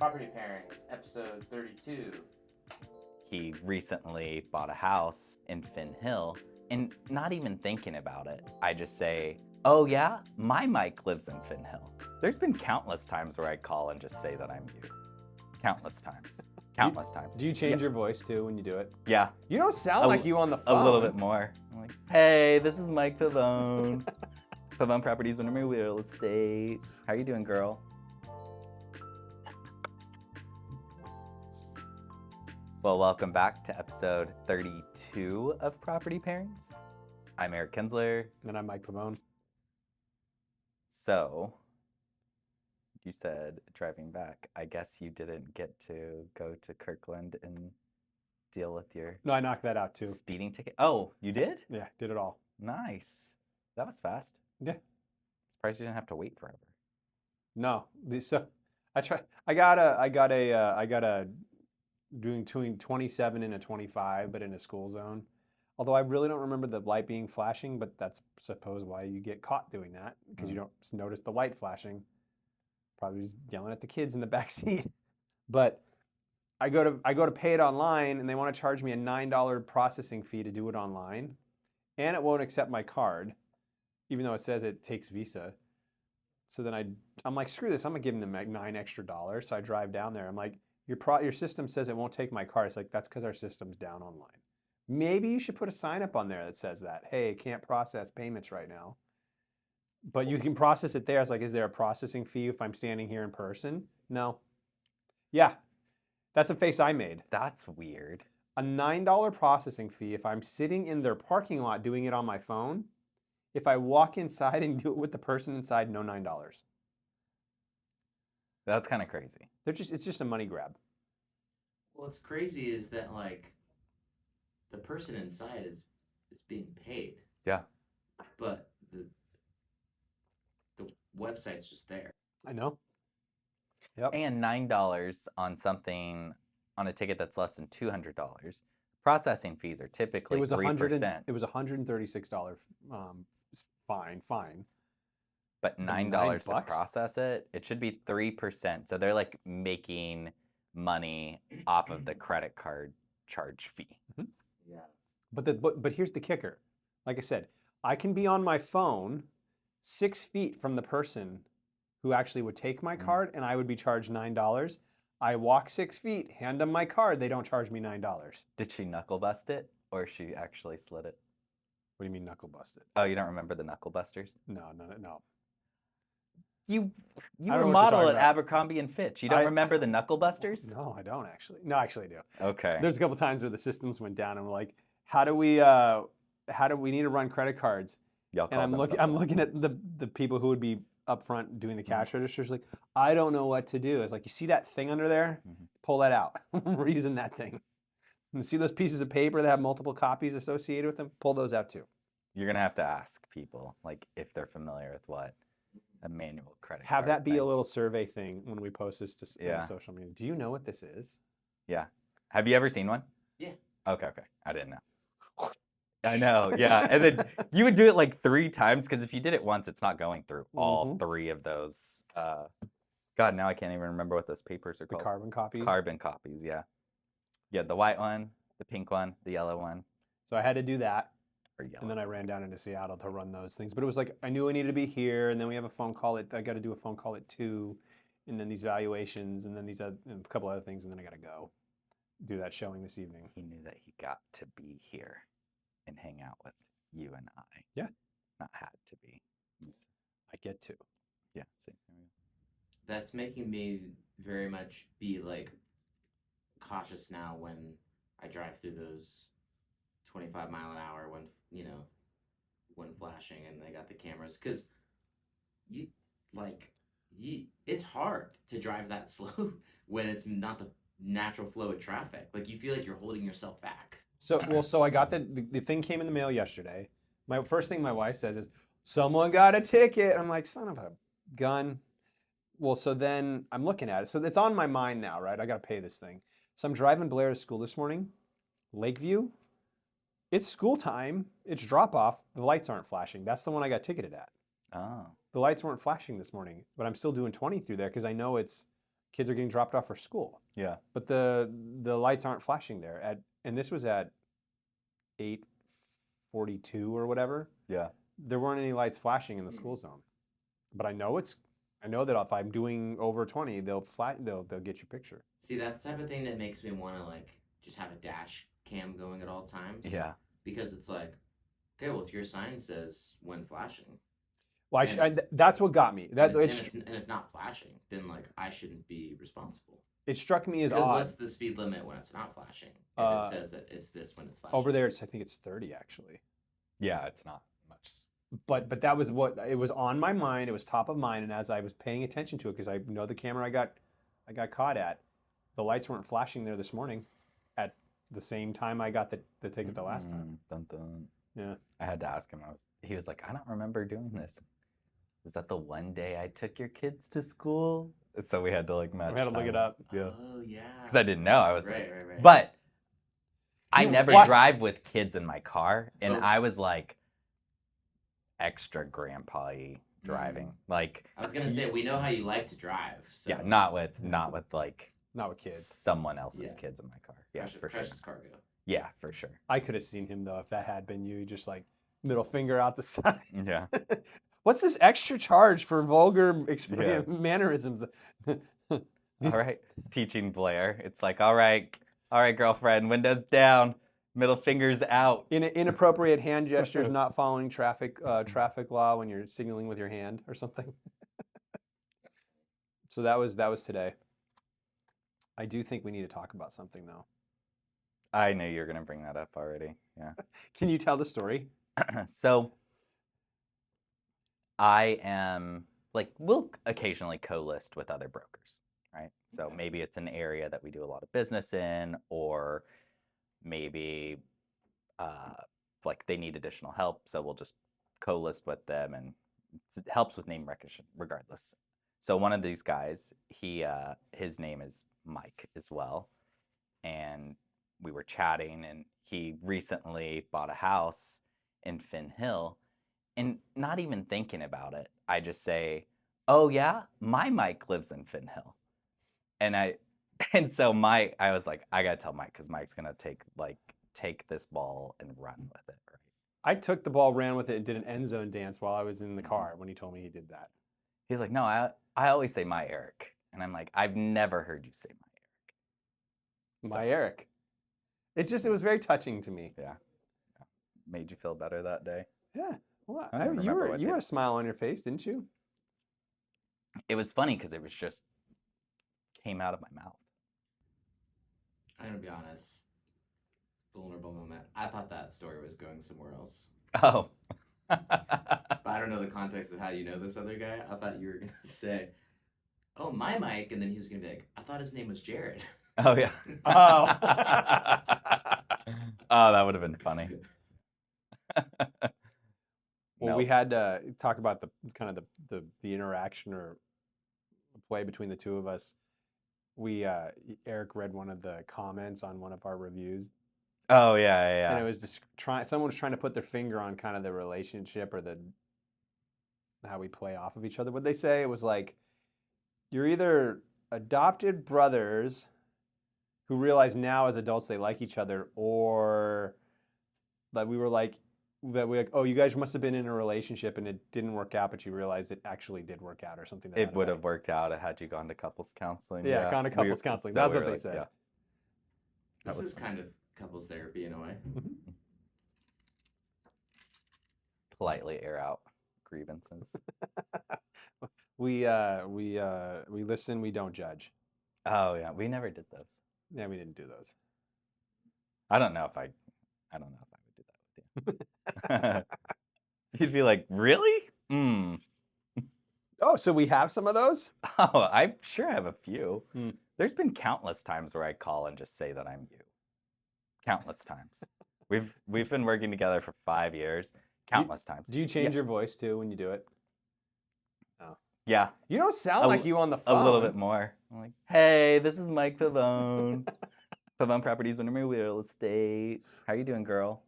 Property Pairings, episode 32. He recently bought a house in Finn Hill, and not even thinking about it, I just say, oh yeah, my Mike lives in Finn Hill. There's been countless times where I call and just say that I'm you. Countless times. Countless times. Do you change your voice too when you do it? Yeah. You don't sound like you on the phone. A little bit more. I'm like, hey, this is Mike Pavone. Pavone Properties, Windermere Real Estate. How you doing, girl? Well, welcome back to episode 32 of Property Pairings. I'm Eric Kinzler. And I'm Mike Pavone. So, you said driving back. I guess you didn't get to go to Kirkland and deal with your No, I knocked that out too. speeding ticket. Oh, you did? Yeah, did it all. Nice. That was fast. Yeah. Surprised you didn't have to wait forever. No, so I got a doing between 27 and a 25, but in a school zone. Although I really don't remember the light being flashing, but that's suppose why you get caught doing that, because you don't notice the light flashing. Probably just yelling at the kids in the back seat. But I go to pay it online, and they want to charge me a $9 processing fee to do it online, and it won't accept my card, even though it says it takes Visa. So then I'm like, screw this, I'm gonna give them like $9 extra. So I drive down there. I'm like, your system says it won't take my card. It's like, that's because our system's down online. Maybe you should put a sign up on there that says that, hey, can't process payments right now. But you can process it there. It's like, is there a processing fee if I'm standing here in person? No. Yeah, that's the face I made. That's weird. A $9 processing fee if I'm sitting in their parking lot doing it on my phone. If I walk inside and do it with the person inside, no $9. That's kind of crazy. It's just a money grab. What's crazy is that, like, the person inside is being paid. Yeah. But the website's just there. I know. Yep. And $9 on a ticket that's less than $200. Processing fees are typically 3%. It was $136 fine. But $9 to process it, it should be 3%. So they're like making money off of the credit card charge fee. Mm-hmm. Yeah. But here's the kicker. Like I said, I can be on my phone 6 feet from the person who actually would take my card, and I would be charged $9. I walk 6 feet, hand them my card, they don't charge me $9. Did she knuckle bust it, or she actually slid it? What do you mean knuckle bust it? Oh, you don't remember the knuckle busters? No. You I were don't know what you're model talking at about. Abercrombie and Fitch. You don't remember the knuckle busters? No, I don't actually. No, I actually do. Okay. There's a couple times where the systems went down and we're like, how do we need to run credit cards? Y'all And I'm called them looking at the people who would be up front doing the cash registers, like, I don't know what to do. It's like, you see that thing under there? Pull that out. We're using that thing. And see those pieces of paper that have multiple copies associated with them? Pull those out too. You're going to have to ask people, like, if they're familiar with what a manual credit Have card that be thing. a little survey thing when we post this to Yeah. social media. Do you know what this is? Yeah. Have you ever seen one? Yeah. Okay. I didn't know. I know, yeah. And then you would do it like 3 times, because if you did it once, it's not going through all 3 of those. God, now I can't even remember what those papers are The called. carbon copies? Carbon copies, yeah. Yeah, the white one, the pink one, the yellow one. So I had to do that. Or yellow. And then I ran down into Seattle to run those things. But it was like, I knew I needed to be here, and then we have a phone call I got to do a phone call at 2, and then these valuations, and then and a couple other things, and then I got to go do that showing this evening. He knew that he got to be here and hang out with you and I. Yeah. Not had to be. I get to. Yeah, see. That's making me very much be, like, cautious now when I drive through those 25 mile an hour when flashing and they got the cameras, because it's hard to drive that slow when it's not the natural flow of traffic. Like, you feel like you're holding yourself back. So I got the thing came in the mail yesterday. My first thing my wife says is, someone got a ticket. I'm like, son of a gun. Well, so then I'm looking at it. So it's on my mind now, right? I got to pay this thing. So I'm driving Blair to school this morning, Lakeview. It's school time. It's drop off. The lights aren't flashing. That's the one I got ticketed at. Oh. The lights weren't flashing this morning, but I'm still doing 20 through there because I know it's kids are getting dropped off for school. Yeah. But the lights aren't flashing there and this was at 8:42 or whatever. Yeah. There weren't any lights flashing in the school zone. But I know that if I'm doing over 20, they'll get your picture. See, that's the type of thing that makes me want to like just have a dash cam going at all times. Yeah. Because it's like, okay, well, if your sign says when flashing, Well, that's what got me. and it's not flashing, then like I shouldn't be responsible. It struck me as Because odd. what's the speed limit when it's not flashing? If it says that it's this when it's flashing. Over there, I think it's 30 actually. Yeah, it's not much. But that was what it was on my mind. It was top of mind, and as I was paying attention to it, because I know the camera I got caught at, the lights weren't flashing there this morning, at the same time I got the ticket the last time. Dun, dun. Yeah. I had to ask him. He was like, I don't remember doing this. Was that the one day I took your kids to school? So we had to like match. We had to look it time. up. Yeah. Oh yeah. Because I didn't know. I was right. But I You- never what? drive with kids in my car, and Oh. I was like extra grandpa-y driving. Like, I was gonna say we know how you like to drive. So yeah, not with like Not with kids. someone else's Yeah. kids in my car. Yeah, precious, for sure. precious cargo. Yeah, for sure. I could have seen him though if that had been you, just like middle finger out the side. Yeah. What's this extra charge for vulgar Yeah. mannerisms? All right. Teaching Blair. It's like, all right, girlfriend, windows down, middle fingers out. Inappropriate hand gestures, not following traffic law when you're signaling with your hand or something. So that was today. I do think we need to talk about something though. I knew you were going to bring that up already. Yeah. Can you tell the story? So I am like, we'll occasionally co-list with other brokers, right? So Okay. maybe it's an area that we do a lot of business in, or maybe like they need additional help. So we'll just co-list with them, and it helps with name recognition regardless. So one of these guys, his name is Mike as well. And we were chatting, and he recently bought a house in Finn Hill, and not even thinking about it, I just say, oh yeah, my Mike lives in Finn Hill. And so I was like, I gotta tell Mike, because Mike's gonna take this ball and run with it, right? I took the ball, ran with it, and did an end zone dance while I was in the car when he told me he did that. He's like, no, I always say my Eric. And I'm like, I've never heard you say my Eric. My Eric. It was very touching to me. Yeah. Made you feel better that day? Yeah. Well, I don't remember what you day. had a smile on your face, didn't you? It was funny because it was just came out of my mouth. I'm gonna be honest. Vulnerable moment. I thought that story was going somewhere else. Oh. But I don't know the context of how you know this other guy. I thought you were gonna say, "Oh, my Mike," and then he was gonna be like, "I thought his name was Jared." Oh yeah. Oh. Oh, that would have been funny. Well, Nope. we had to talk about the interaction or play between the two of us. Eric read one of the comments on one of our reviews, Oh yeah. and it was just someone was trying to put their finger on kind of the relationship or how we play off of each other. What'd they say? It was like, you're either adopted brothers who realize now as adults they like each other, or that we were like, oh, you guys must have been in a relationship and it didn't work out, but you realized it actually did work out or something. It would have worked out had you gone to couples counseling. Yeah, gone to couples counseling. That's what they said. Yeah. This That was is kind of couples therapy in a way. Politely air out grievances. We listen, we don't judge. Oh yeah, we never did those. Yeah, we didn't do those. I don't know if I would do that with you. You'd be like, really? Oh, so we have some of those? Oh, I'm sure I have a few. Hmm. There's been countless times where I call and just say that I'm you. Countless times. We've been working together for 5 years. Countless times. Do you change your voice too when you do it? Yeah, You don't sound A like you on the a phone. little bit more. I'm like, hey, this is Mike Pavone. Pavone Properties, Windermere Real Estate. How you doing, girl?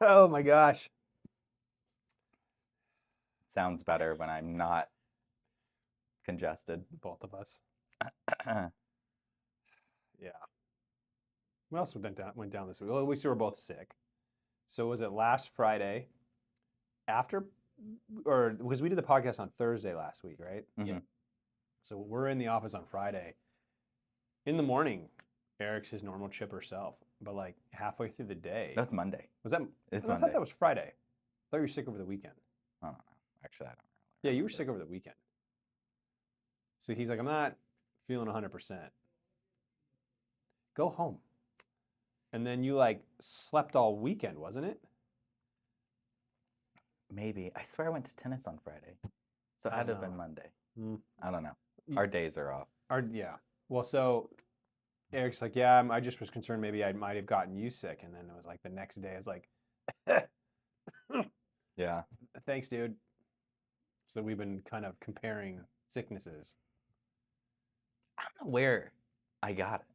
Oh my gosh. sounds better when I'm not congested. Both of us. Yeah. What else went down this week? Well, we were both sick. So was it last Friday after, or because we did the podcast on Thursday last week, right? Yeah. So we're in the office on Friday. In the morning, Eric's his normal chipper self, but like halfway through the day. That's Monday. Was that? It's I Monday. thought that was Friday. I thought you were sick over the weekend. I don't know. Actually, I don't know. Yeah, you were sick over the weekend. So he's like, I'm not feeling 100%. Go home. And then you like slept all weekend, wasn't it? Maybe. I swear I went to tennis on Friday. So it I had to have don't been know. Monday. Mm. I don't know. Our days are off. Yeah. Well, so Eric's like, yeah, I just was concerned maybe I might have gotten you sick. And then it was like the next day, I was like, Yeah. thanks, dude. So we've been kind of comparing sicknesses. I don't know where I got it.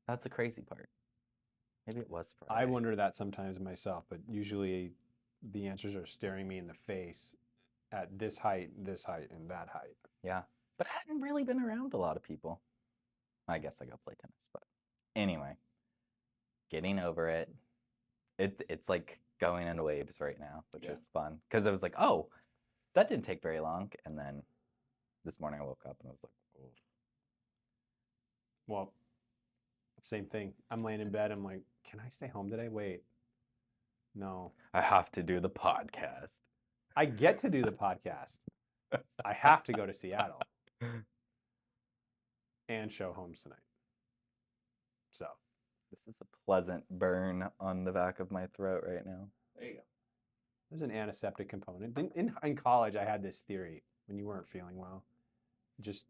That's the crazy part. Maybe it was Friday. I wonder that sometimes myself, but usually the answers are staring me in the face at this height, and that height. Yeah. But I hadn't really been around a lot of people. I guess I go play tennis, but anyway, getting over it. It's like going in waves right now, which is fun. Because it was like, oh, that didn't take very long. And then this morning I woke up and I was like, oh. Well, same thing. I'm laying in bed. I'm like, can I stay home today? Wait. No. I have to do the podcast. I get to do the podcast. I have to go to Seattle and show homes tonight. So This is a pleasant burn on the back of my throat right now. There you go. there's an antiseptic component. In college, I had this theory when you weren't feeling well. Just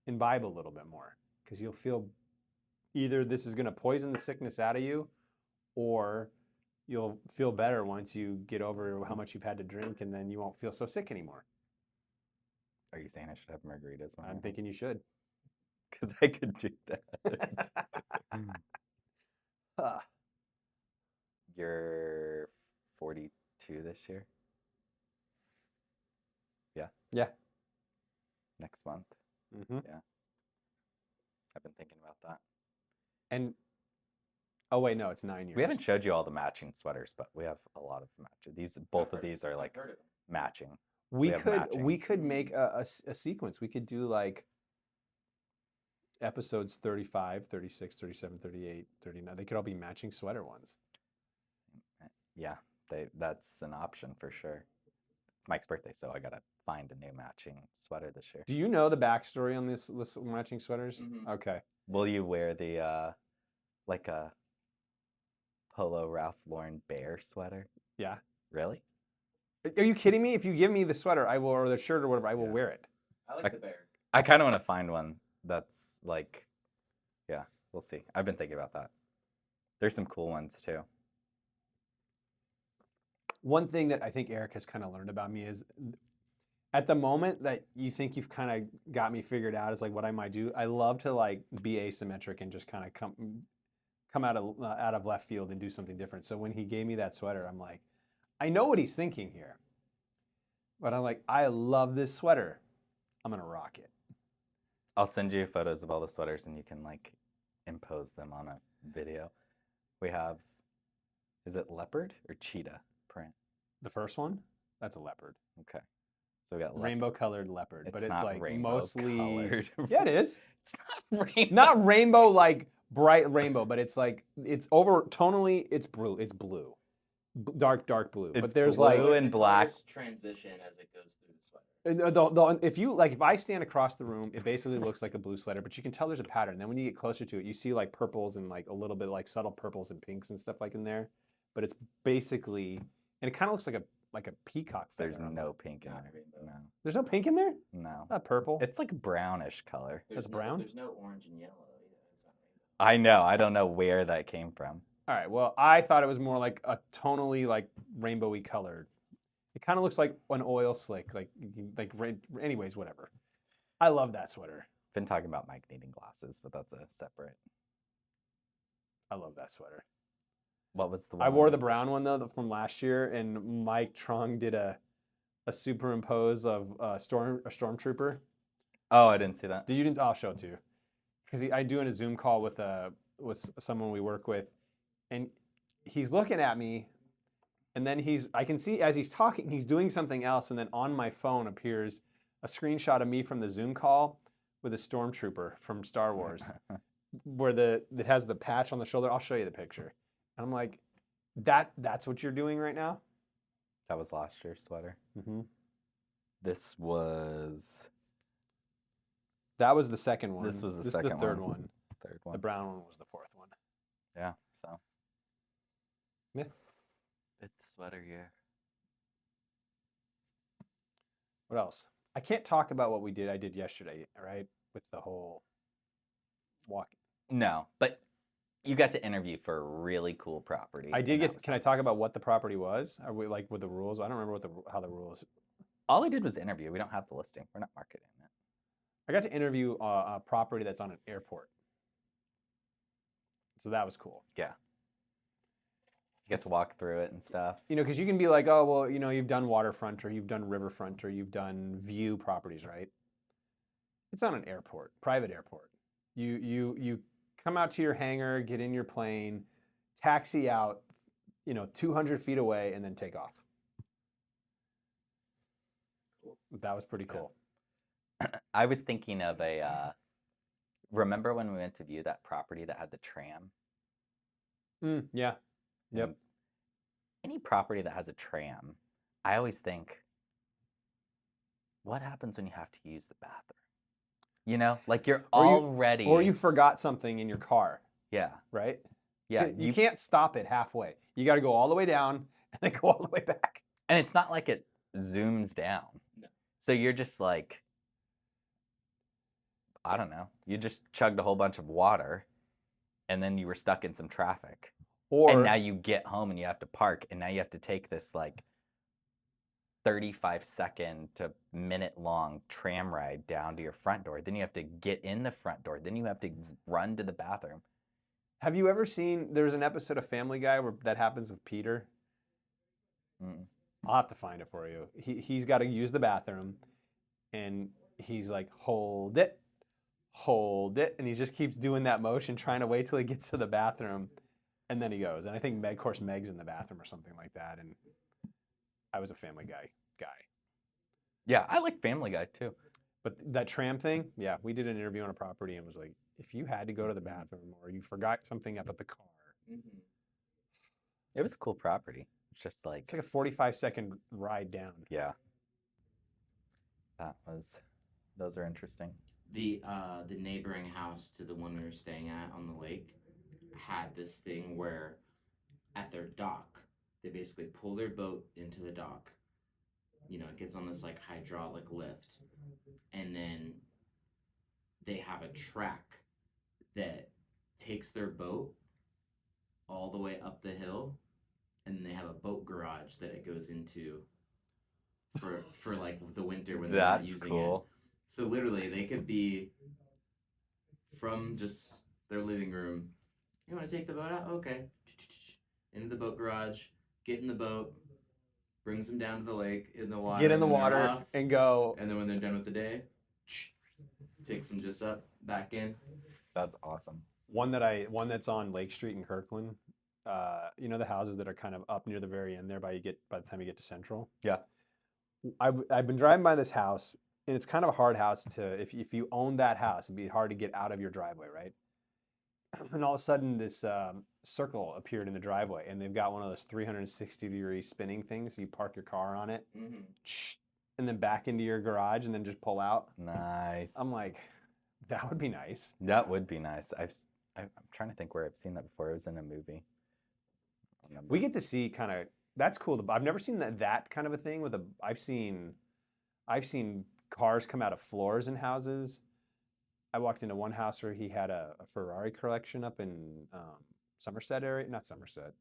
imbibe a little bit more because you'll feel either this is going to poison the sickness out of you or you'll feel better once you get over how much you've had to drink and then you won't feel so sick anymore. Are you saying I should have margaritas? I'm thinking you should. Because I could do that. You're 42 this year? Yeah? Yeah. Next month? Mm-hmm. Yeah. I've been thinking about that. And, oh wait, no, it's 9 years. We haven't showed you all the matching sweaters, but we have a lot of matching. Both of these are like I've heard of it. matching. We have could matching. make a sequence. We could do like episodes 35, 36, 37, 38, 39. They could all be matching sweater ones. Yeah, that's an option for sure. It's Mike's birthday, so I gotta find a new matching sweater this year. Do you know the backstory on this matching sweaters? Mhm. Okay. Will you wear the like a polo Ralph Lauren bear sweater? Yeah. Really? Are you kidding me? If you give me the sweater, I will, or the shirt or whatever, I will Yeah. wear it. I like the bear. I kind of want to find one that's like, yeah, we'll see. I've been thinking about that. There's some cool ones too. One thing that I think Eric has kind of learned about me is at the moment that you think you've kind of got me figured out is like what I might do. I love to like be asymmetric and just kind of come out of left field and do something different. So when he gave me that sweater, I'm like, I know what he's thinking here. But I'm like, I love this sweater. I'm going to rock it. I'll send you photos of all the sweaters and you can like impose them on a video. We have, is it leopard or cheetah print? The first one, that's a leopard. Okay. So we got Rainbow colored leopard. But it's not like rainbow mostly. colored. Yeah, it is. It's not rainbow. Not rainbow like bright rainbow, but it's like, it's over, tonally, it's blue. It's blue. Dark blue. It's but there's blue like. and The black. colors transition as it goes through the sweater. If I stand across the room, it basically looks like a blue sweater, but you can tell there's a pattern. Then when you get closer to it, you see like purples and like a little bit like subtle purples and pinks and stuff like in there. But it's basically, and it kind of looks like a peacock feather. There's no pink in Not there. rainbow. No. There's no pink in there? No. Not purple. It's like brownish color. That's brown? There's no orange and yellow either. It's not rainbow. I know. I don't know where that came from. All right. Well, I thought it was more like a tonally like rainbowy colored. It kind of looks like an oil slick, anyways, whatever. I love that sweater. Been talking about Mike needing glasses, but that's a separate. I love that sweater. What was the one? I wore the brown one though from last year, and Mike Trong did a a superimpose of a stormtrooper. Oh, I didn't see that. You didn't? I'll show it to you. Because I do in a Zoom call with someone we work with, and he's looking at me, and then I can see as he's talking, he's doing something else, and then on my phone appears a screenshot of me from the Zoom call with a stormtrooper from Star Wars, where it has the patch on the shoulder. I'll show you the picture. And I'm like, that's what you're doing right now? That was last year's sweater. Mm-hmm. This was. That was the second one. This was the This second is the third one. one. Third one. The brown one was the fourth one. Yeah. So. Yeah. It's sweater year. What else? I can't talk about what I did yesterday, right? With the whole walk. No, but you got to interview for a really cool property. I did get. Can I talk about what the property was? Are we like with the rules? I don't remember how the rules. All we did was interview. We don't have the listing. We're not marketing it. I got to interview a property that's on an airport. So that was cool. Yeah. You get to walk through it and stuff. You know, because you can be like, oh, well, you know, you've done waterfront or you've done riverfront or you've done view properties, right? It's not an airport, private airport. You come out to your hangar, get in your plane, taxi out, 200 feet away, and then take off. That was pretty cool. I was thinking of remember when we went to view that property that had the tram? Yeah. Yep. And any property that has a tram, I always think, what happens when you have to use the bathroom? Like you're already. Or you forgot something in your car. Yeah. Right? Yeah. You can't stop it halfway. You got to go all the way down and then go all the way back. And it's not like it zooms down. No. So you're just like, I don't know. You just chugged a whole bunch of water and then you were stuck in some traffic. And now you get home and you have to park and now you have to take this like 35-second to minute-long tram ride down to your front door. Then you have to get in the front door. Then you have to run to the bathroom. Have you ever seen, there's an episode of Family Guy where that happens with Peter? Mm. I'll have to find it for you. He's got to use the bathroom and he's like, hold it. And he just keeps doing that motion, trying to wait till he gets to the bathroom. And then he goes. And I think, of course, Meg's in the bathroom or something like that. And I was a Family Guy guy. Yeah, I like Family Guy too. But that tram thing, yeah, we did an interview on a property and was like, if you had to go to the bathroom or you forgot something up at the car. Mm-hmm. It was a cool property. It's just like. It's like a 45-second ride down. Yeah. Those are interesting. The neighboring house to the one we were staying at on the lake had this thing where at their dock, they basically pull their boat into the dock. It gets on this like hydraulic lift, and then they have a track that takes their boat all the way up the hill, and they have a boat garage that it goes into for like the winter when they're not using it. So literally, they could be from just their living room. You want to take the boat out? Okay. Into the boat garage, get in the boat, brings them down to the lake, in the water. Get in the and then they're water off. and go. And then when they're done with the day, takes them just up, back in. That's awesome. One that's on Lake Street in Kirkland. The houses that are kind of up near the very end there by the time you get to Central. Yeah. I've been driving by this house, and it's kind of a hard house to, if you own that house, it'd be hard to get out of your driveway, right? And all of a sudden, this circle appeared in the driveway, and they've got one of those 360-degree spinning things. You park your car on it, and then back into your garage, and then just pull out. Nice. I'm like, that would be nice. That would be nice. I'm trying to think where I've seen that before. It was in a movie. We get to see kind of, that's cool. I've never seen that kind of a thing with I've seen cars come out of floors in houses. I walked into one house where he had a Ferrari collection up in Somerset area. Not Somerset.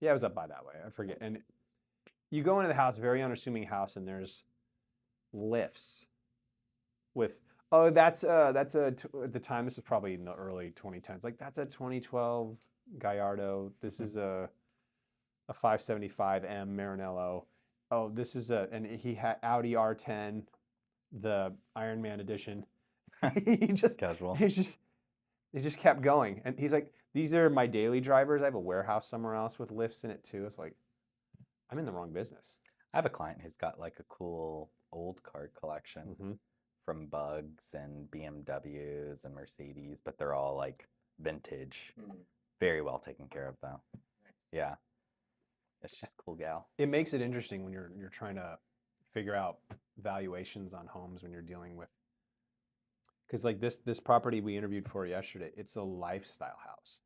Yeah, it was up by that way. I forget. And you go into the house, very unassuming house, and there's lifts with, at the time, this is probably in the early 2010s. Like, that's a 2012 Gallardo. This is a 575M Maranello. oh, this is and he had Audi R10, the Iron Man edition. he just Casual. he just kept going, and he's like, these are my daily drivers. I have a warehouse somewhere else with lifts in it too. It's like, I'm in the wrong business. I have a client who's got like a cool old car collection Mm-hmm. from Bugs and BMWs and Mercedes, but they're all like vintage. Very well taken care of though. Yeah. It's just cool gal. It makes it interesting when you're trying to figure out valuations on homes when you're dealing with, because like this property we interviewed for yesterday, it's a lifestyle house.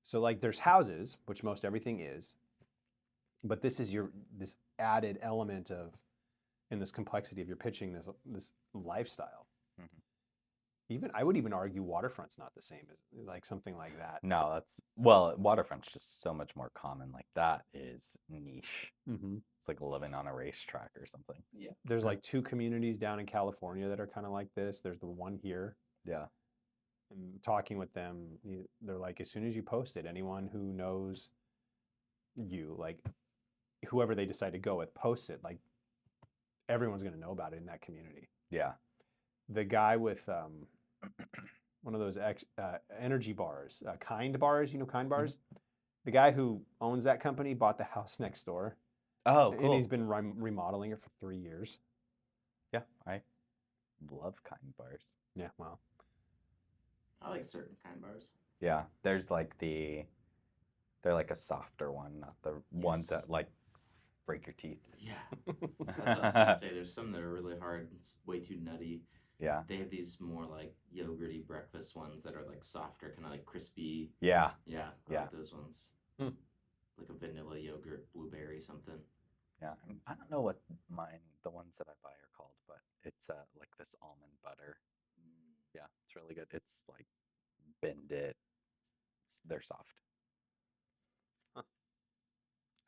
So like there's houses, which most everything is, but this is this added element of, in this complexity of you're pitching this lifestyle. Mhm. I would even argue waterfront's not the same as like something like that. No, waterfront's just so much more common. Like that is niche. Mm-hmm. It's like living on a racetrack or something. Yeah. There's like 2 communities down in California that are kind of like this. There's the one here. Yeah. And talking with them, they're like, as soon as you post it, anyone who knows you, like whoever they decide to go with, posts it, like everyone's going to know about it in that community. Yeah. The guy with one of those energy bars, Kind bars, Kind bars? The guy who owns that company bought the house next door. Oh, And cool. he's been remodeling it for 3 years. Yeah, I love Kind bars. Yeah, well. I like certain kind bars. Yeah, there's like they're like a softer one, not the ones that like break your teeth. Yeah. That's what I was gonna say. There's some that are really hard. It's way too nutty. Yeah. They have these more like yogurty breakfast ones that are like softer, kind of like crispy. Yeah. Yeah. I Yeah. like those ones. Hmm. Like a vanilla yogurt, blueberry, something. Yeah. I don't know what the ones that I buy are called, but it's like this almond butter. Yeah, it's really good. It's like bend it. They're soft. I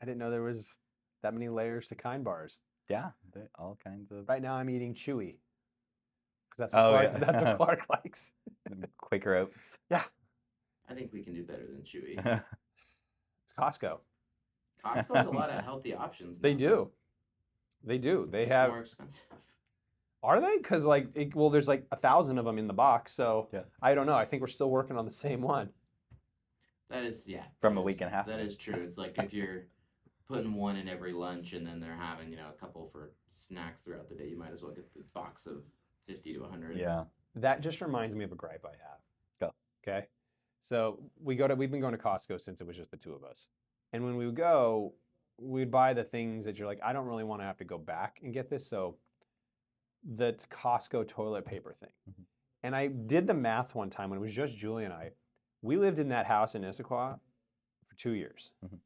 didn't know there was that many layers to Kind bars. Yeah, all kinds of Right now I'm eating Chewy. Because that's what Clark likes. Quaker Oats. Yeah. I think we can do better than Chewy. It's Costco. Costco has a lot of healthy options. They now. do. They do. They It's have. more expensive. Are they? Because there's like 1,000 of them in the box. So Yeah. I don't know. I think we're still working on the same one. That is, yeah. From that a week and a half That ago. is true. It's like if you're putting one in every lunch and then they're having, a couple for snacks throughout the day, you might as well get the box of 50 to 100. Yeah. That just reminds me of a gripe I have. Go. Okay. So we've been going to Costco since it was just the 2 of us. And when we would go, we'd buy the things that you're like, I don't really want to have to go back and get this. So the Costco toilet paper thing. Mm-hmm. And I did the math one time when it was just Julie and I. We lived in that house in Issaquah for 2 years. Mhm.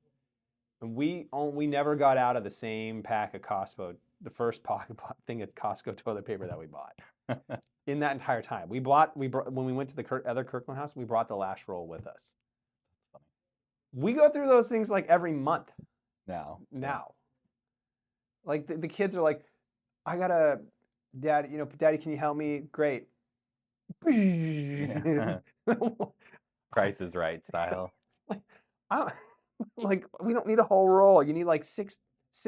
And we never got out of the same pack of Costco, the first thing of Costco toilet paper that we bought. In that entire time. We brought when we went to the other Kirkland house, we brought the last roll with us. That's funny. We go through those things like every month Now. Like the kids are like, I gotta, Dad, Daddy, can you help me? Great. Yeah. Price is Right style. Like we don't need a whole roll. You need like six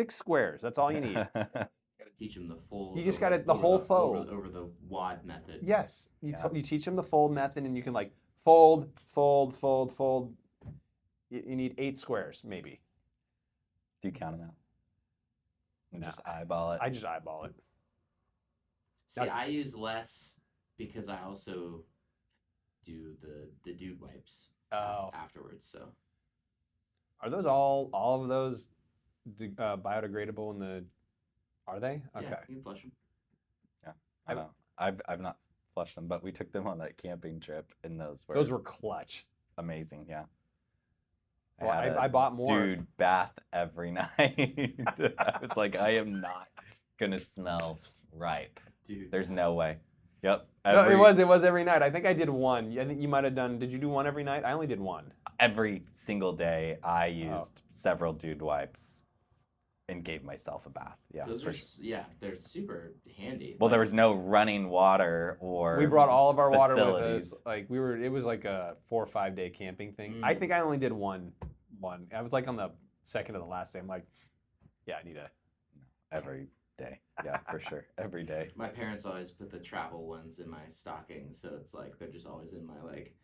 squares. That's all you need. Gotta teach them the fold. You just gotta the whole fold. Over the wad method. Yes, Yeah. you teach them the fold method, and you can like fold. You need 8 squares maybe. Do you count them out? And No. just eyeball it? I just eyeball it. See, I use less because I also do the dude wipes Oh. afterwards. So Are those all of those biodegradable in the? Are they? Okay. yeah, you can flush them. I don't know. I've not flushed them, but we took them on that camping trip, and those Those were clutch. amazing. Yeah. Well, had I a bought more. Dude bath every night. I was like, I am not gonna smell ripe. Dude. There's no way. Yep. No, it was every night. I think I did one. I think you might have done. Did you do one every night? I only did one. Every single day, I used several dude wipes and gave myself a bath. Yeah. Those for are sure. they're super handy. Well, there was no running water or. We brought all of our water with facilities. us. Like it was like a 4 or 5 day camping thing. I think I only did one. I was like on the second to the last day. I'm like, yeah, I need a Every day. Yeah, for sure. Every day. My parents always put the travel ones in my stocking, so it's like they're just always in my like.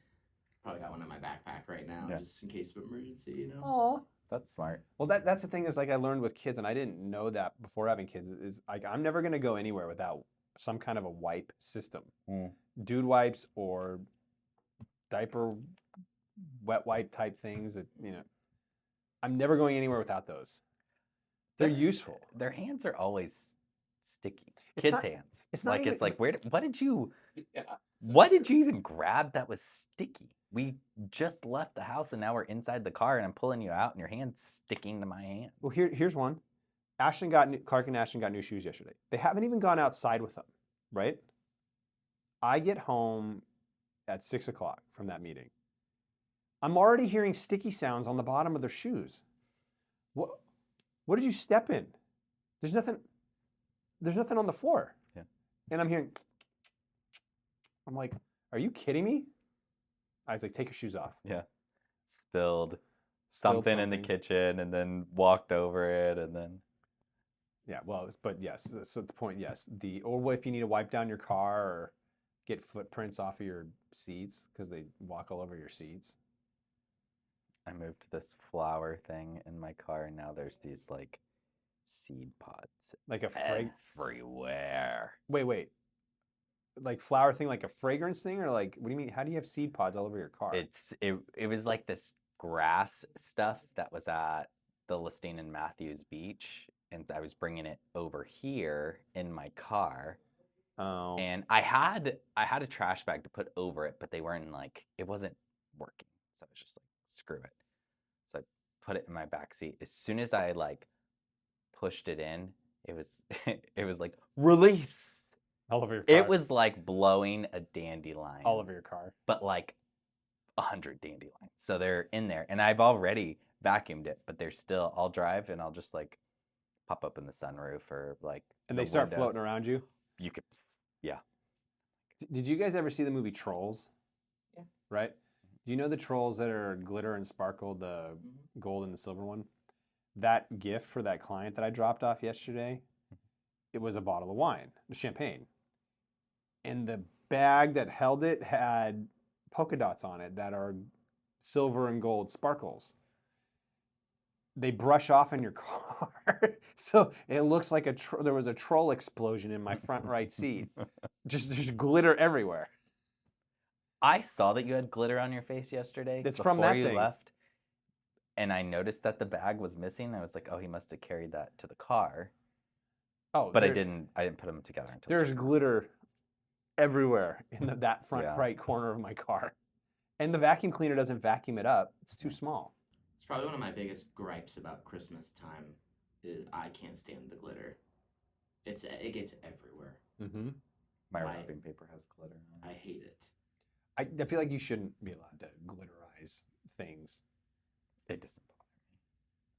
Probably got one in my backpack right now, Yeah. just in case of emergency. You know. Aw. That's smart. Well, that's the thing is like I learned with kids, and I didn't know that before having kids. Is like I'm never gonna go anywhere without some kind of a wipe system, dude wipes or diaper wet wipe type things. That I'm never going anywhere without those. They're useful. Their hands are always sticky. It's Kids' not- hands. it's not like even- it's like what did you Yeah. what did you even grab that was sticky? We just left the house and now we're inside the car and I'm pulling you out and your hand's sticking to my hand. Well, here's one. Clark and Ashton got new shoes yesterday. They haven't even gone outside with them, right? I get home at 6 o'clock from that meeting. I'm already hearing sticky sounds on the bottom of their shoes. What did you step in? There's nothing on the floor. Yeah. And I'm like, are you kidding me? I was like, take your shoes off. Yeah. Spilled Spilled something in the kitchen and then walked over it and then Yeah, well, but yes, so the point, yes. Or if you need to wipe down your car or get footprints off of your seats because they walk all over your seats. I moved this flower thing in my car and now there's these like seed pods Like a everywhere. wait. Like flower thing, like a fragrance thing, or like what do you mean? How do you have seed pods all over your car? It was like this grass stuff that was at the listing in Matthews Beach, and I was bringing it over here in my car. Oh, And I had a trash bag to put over it, but they weren't it wasn't working. So I was just like, screw it. So I put it in my back seat. As soon as I pushed it in, it was it was like release. all over your car. It was like blowing a dandelion. all over your car. But like 100 dandelions. So they're in there. And I've already vacuumed it, but they're still, I'll drive and I'll just pop up in the sunroof or And the they start windows. floating around you. You could, yeah. Did you guys ever see the movie Trolls? Yeah. Right? Do you know the trolls that are glitter and sparkle, the gold and the silver one? That gift for that client that I dropped off yesterday, it was a bottle of wine, champagne. And the bag that held it had polka dots on it that are silver and gold sparkles. They brush off in your car. So it looks like there was a troll explosion in my front right seat. Just glitter everywhere. I saw that you had glitter on your face yesterday. It's before from that you thing. left. And I noticed that the bag was missing. I was like, oh, he must have carried that to the car. Oh, But I didn't put them together until There's just now. glitter everywhere in that front Yeah. right corner of my car. And the vacuum cleaner doesn't vacuum it up. It's too small. It's probably one of my biggest gripes about Christmas time. Is I can't stand the glitter. It gets everywhere. Mm-hmm. My Why? wrapping paper has glitter on I it. hate it. I feel like you shouldn't be allowed to glitterize things. It doesn't bother me.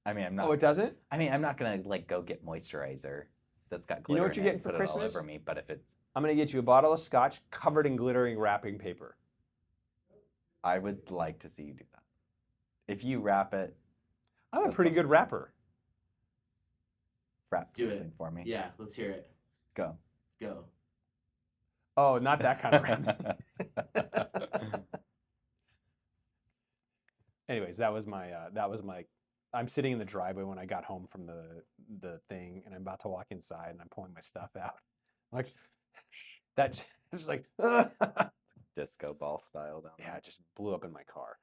I mean, I'm not. Oh, it doesn't? I mean, I'm not gonna go get moisturizer that's got You glitter. know what in you're it and getting for put it all Christmas? over me. But if it's, I'm going to get you a bottle of scotch covered in glittering wrapping paper. I would like to see you do that. If you wrap it, I'm a That's pretty good something. rapper. wrap Do it. something for me. Yeah, let's hear it. Go. Go. Oh, not that kind of rapping. Anyways, that was my I'm sitting in the driveway when I got home from the thing, and I'm about to walk inside, and I'm pulling my stuff out. Like that, it's like Disco ball style down there. yeah, it just blew up in my car.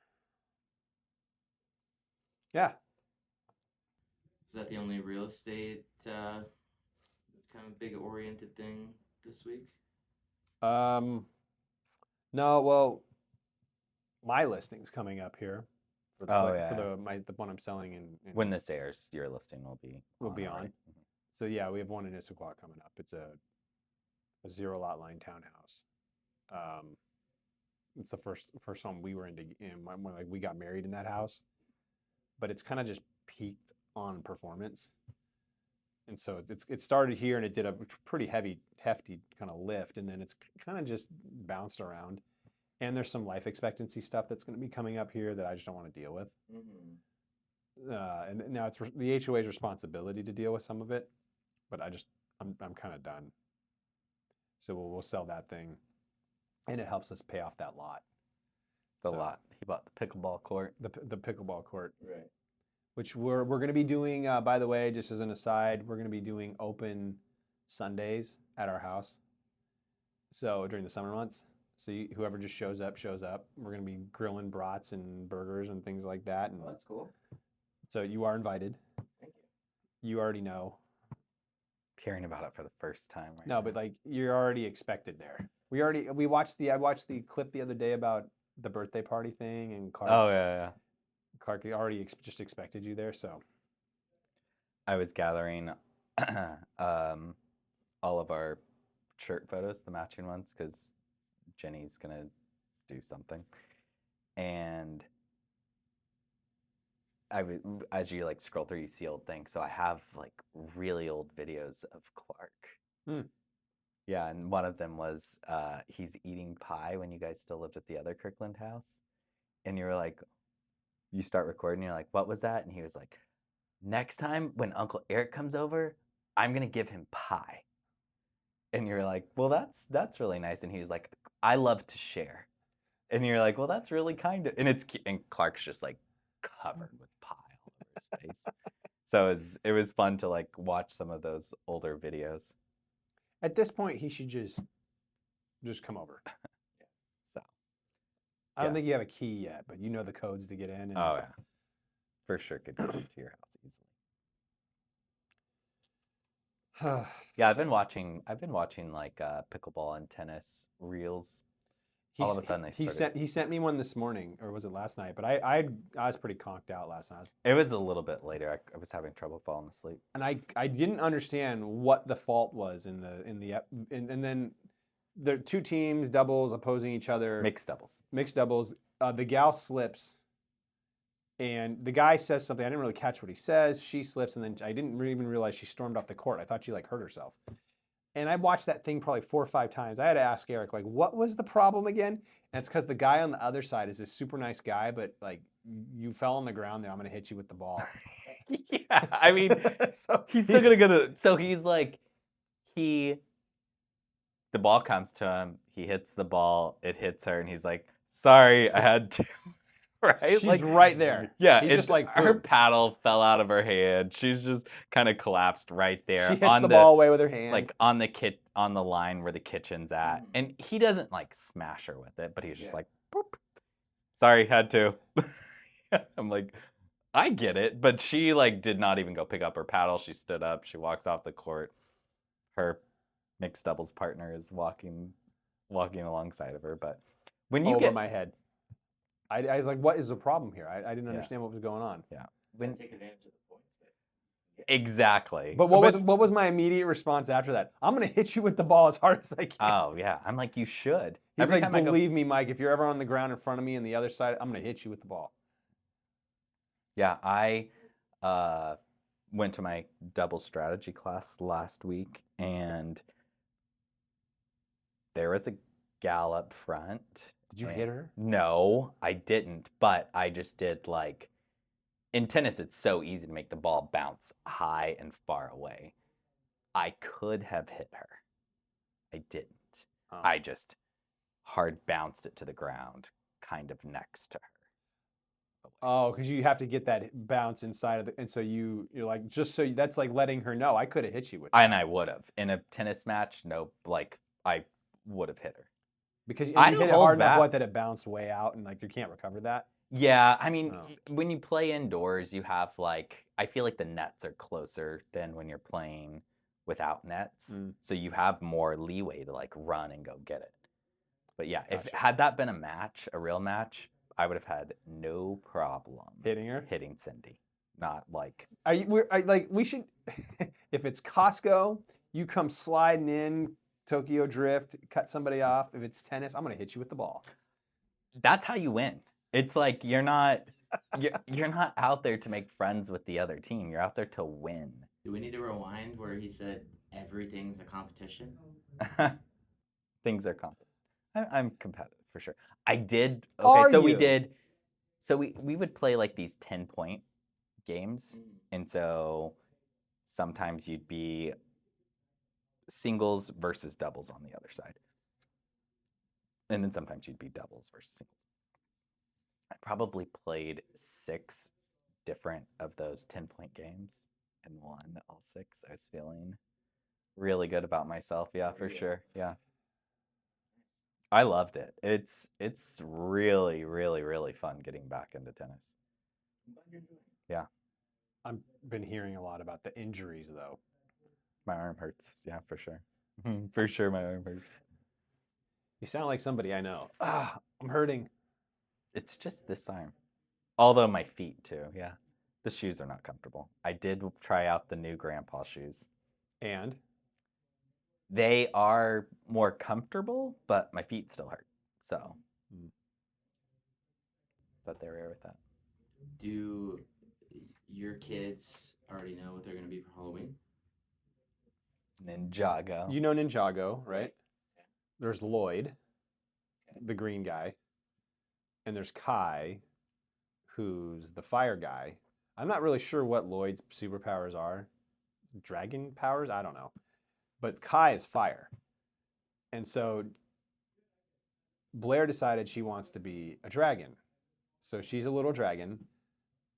Yeah, Is that the only real estate kind of big oriented thing this week? no, well, my listing's coming up here for Oh, for yeah. the one I'm selling in When this airs, your listing will be on. alright? So yeah, we have one in Issaquah coming up. It's a 0 lot line townhouse. It's the first home we were in when we got married in that house, but it's kind of just peaked on performance, and so it started here and it did a pretty hefty kind of lift, and then it's kind of just bounced around. And there's some life expectancy stuff that's going to be coming up here that I just don't want to deal with. Mm-hmm. And now it's the HOA's responsibility to deal with some of it, but I'm kind of done. So we'll sell that thing, and it helps us pay off that lot. The lot. He bought the pickleball court. The pickleball court, Right. which we're going to be doing. By the way, just as an aside, we're going to be doing open Sundays at our house. So during the summer months, so whoever just shows up, shows up. We're going to be grilling brats and burgers and things like that. And Oh, that's cool. so you are invited. Thank you. You already know. Hearing about it for the first time right No, now. but like you're already expected there. I watched the clip the other day about the birthday party thing, and Clark. Oh, yeah. Clark already just expected you there. So I was gathering all of our shirt photos, the matching ones, because Jenny's going to do something. And as you like scroll through, you see old things. So I have like really old videos of Clark. Hmm. Yeah, and one of them was he's eating pie when you guys still lived at the other Kirkland house. And you were like, you start recording, you're like, what was that? And he was like, next time when Uncle Eric comes over, I'm going to give him pie. And you're like, well, that's really nice. And he was like, I love to share. And you're like, well, that's really kind of, and Clark's just like covered with pie all over his face. So it was fun to like watch some of those older videos. at this point, he should just come over. So I don't Yeah. think you have a key yet, but you know the codes to get in. And oh yeah, for sure could get into your house easily. Yeah, I've been watching like pickleball and tennis reels. All of a sudden he sent me one this morning, or was it last night? But I was pretty conked out last night. It was a little bit later. I was having trouble falling asleep. And I didn't understand what the fault was and then the two teams, doubles opposing each other. Mixed doubles. Mixed doubles. The gal slips, and the guy says something. I didn't really catch what he says. She slips, and then I didn't even realize she stormed off the court. I thought she like hurt herself. And I watched that thing probably 4 or 5 times. I had to ask Eric, like, what was the problem again? And it's because the guy on the other side is a super nice guy, but like you fell on the ground there. I'm gonna hit you with the ball. Yeah, I mean, So he's still gonna go to. So he's like, the ball comes to him. He hits the ball. It hits her, and he's like, "Sorry, I had to." Right? She's right there. Yeah, He's just like, her boom. paddle fell out of her hand. She's just kind of collapsed right there. She hits the ball away with her hand. Like on the line where the kitchen's at, and he doesn't like smash her with it, but he's just like, boop. Sorry, had to. I'm like, I get it, but she like did not even go pick up her paddle. She stood up. She walks off the court. Her mixed doubles partner is walking alongside of her. But when you over get my head, I was like, what is the problem here? I didn't Yeah. understand what was going on. yeah, When take advantage of the points that. exactly. But what was my immediate response after that? I'm gonna hit you with the ball as hard as I can. Oh yeah, I'm like, you should. He's Every like, time I go, believe me, Mike. If you're ever on the ground in front of me and the other side, I'm gonna hit you with the ball. yeah, I went to my double strategy class last week, and there was a gal up front. Did you and- hit her? No, I didn't, but I just did like, in tennis, it's so easy to make the ball bounce high and far away. I could have hit her. I didn't. Oh. I just hard bounced it to the ground, kind of next to her. Oh, because you have to get that bounce inside of the, and so you're like, just so that's like letting her know I could have hit you with. And I would have. In a tennis match, no, like I would have hit her. Because I you don't hit it hold hard enough, back. what, that it bounced way out and like you can't recover that. Yeah, I mean, Oh. when you play indoors, you have like, I feel like the nets are closer than when you're playing without nets. Mm. So you have more leeway to like run and go get it. But yeah, if Gotcha. had that been a real match, I would have had no problem Hitting her. hitting Cindy. Not like, We should, if it's Costco, you come sliding in, Tokyo Drift, cut somebody off. If it's tennis, I'm gonna hit you with the ball. that's how you win. It's like you're not out there to make friends with the other team. You're out there to win. Do we need to rewind where he said everything's a competition? Things are competitive. I'm competitive for sure. I did. Are Okay, so we you? did. So we would play like these 10-point games, Mm. and so sometimes you'd be singles versus doubles on the other side. And then sometimes you'd be doubles versus singles. I probably played 6 different of those 10-point games and won all 6. I was feeling really good about myself. Yeah, for sure. Yeah. I loved it. It's really, really, really fun getting back into tennis. Yeah. I've been hearing a lot about the injuries, though. My arm hurts. Yeah, for sure. For sure, my arm hurts. You sound like somebody I know. I'm hurting. It's just this arm. Although my feet, too. Yeah. The shoes are not comfortable. I did try out the new grandpa shoes. And? They are more comfortable, but my feet still hurt. So. But they're rare with that. Do your kids already know what they're going to be for Halloween? Ninjago. You know Ninjago, right? There's Lloyd, the green guy. And there's Kai, who's the fire guy. I'm not really sure what Lloyd's superpowers are. Dragon powers? I don't know. But Kai is fire. And so Blair decided she wants to be a dragon. So she's a little dragon.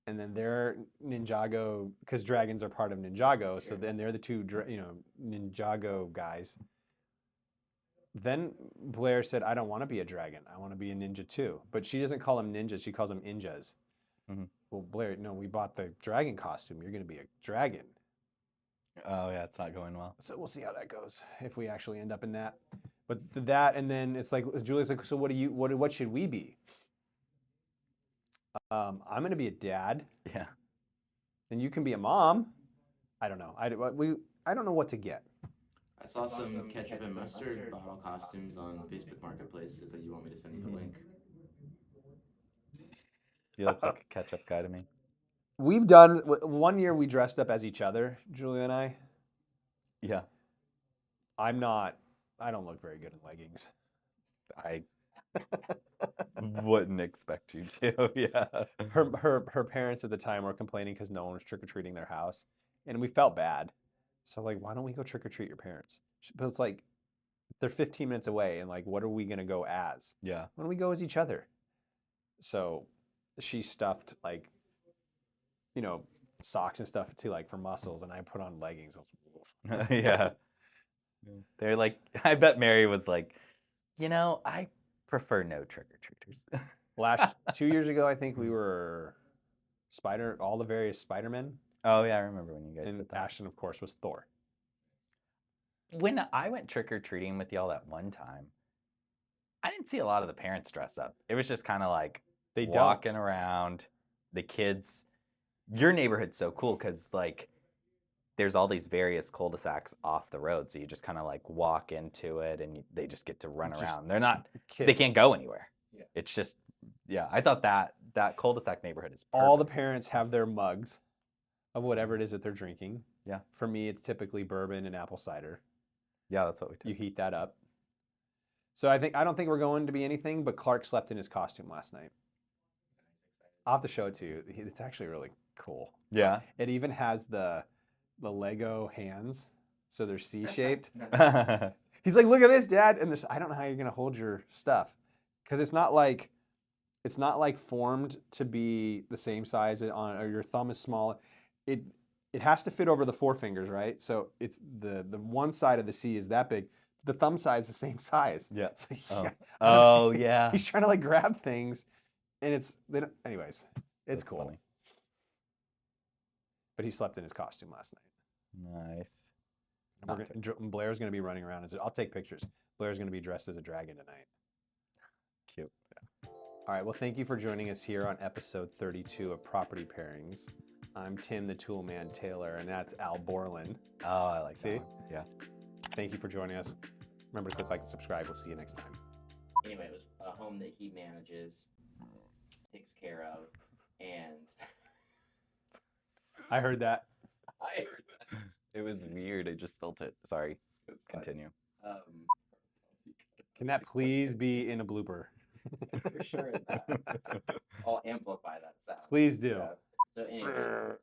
And then they're Ninjago, because dragons are part of Ninjago. So then they're the two, Ninjago guys. Then Blair said, I don't want to be a dragon. I want to be a ninja too. But she doesn't call them ninjas. She calls them ninjas. Mm-hmm. Well, Blair, no, we bought the dragon costume. You're going to be a dragon. Oh, yeah, it's not going well. So we'll see how that goes, if we actually end up in that. But that, and then it's like, Julie's like, so what should we be? I'm going to be a dad. Yeah. And you can be a mom. I don't know. I don't know what to get. I saw some ketchup and mustard bottle costumes on Facebook Marketplace. Is that you want me to send you the link? You look like a ketchup guy to me. We've done, one year we dressed up as each other, Julia and I. Yeah. I don't look very good in leggings. I wouldn't expect you to, yeah. Her parents at the time were complaining because no one was trick-or-treating their house. And we felt bad. So like, why don't we go trick-or-treat your parents? But it's like, they're 15 minutes away and like, what are we going to go as? Yeah. Why don't we go as each other? So she stuffed like, socks and stuff too, like for muscles. And I put on leggings. Yeah. They're like, I bet Mary was like, I prefer no trick-or-treaters. 2 years ago, I think we were all the various Spider-Men. Oh, yeah, I remember when you guys And did that. Ashton, of course, was Thor. When I went trick-or-treating with y'all that one time, I didn't see a lot of the parents dress up. It was just kind of like walking around, the kids. Your neighborhood's so cool because, like, there's all these various cul-de-sacs off the road, so you just kind of, like, walk into it, and they just get to run around. They're not, Kids. they can't go anywhere. Yeah. It's just, yeah, I thought that cul-de-sac neighborhood is perfect. All the parents have their mugs of whatever it is that they're drinking. Yeah. For me, it's typically bourbon and apple cider. Yeah, that's what we do. You heat that up. So I don't think we're going to be anything, but Clark slept in his costume last night. I'll have to show it to you. It's actually really cool. Yeah. It even has the Lego hands, so they're C-shaped. He's like, look at this, Dad. And I don't know how you're gonna hold your stuff, because it's not like formed to be the same size or your thumb is small. It has to fit over the forefingers, right? So it's the one side of the C is that big. The thumb side's the same size. Yeah. So, Oh, yeah. He's trying to like grab things, and anyways, it's That's cool. funny. But he slept in his costume last night. Nice. And Blair's going to be running around I'll take pictures. Blair's going to be dressed as a dragon tonight. Cute. Yeah. All right. Well, thank you for joining us here on episode 32 of Property Pairings. I'm Tim the Toolman Taylor, and that's Al Borland. Oh, I like See? that one. Yeah. Thank you for joining us. Remember to click like and subscribe. We'll see you next time. Anyway, it was a home that he manages, takes care of, and I heard that. I heard that. It was weird. I just felt it. Sorry. Continue. Can that please be in a blooper? For sure. I'll amplify that sound. Please do. So anyway,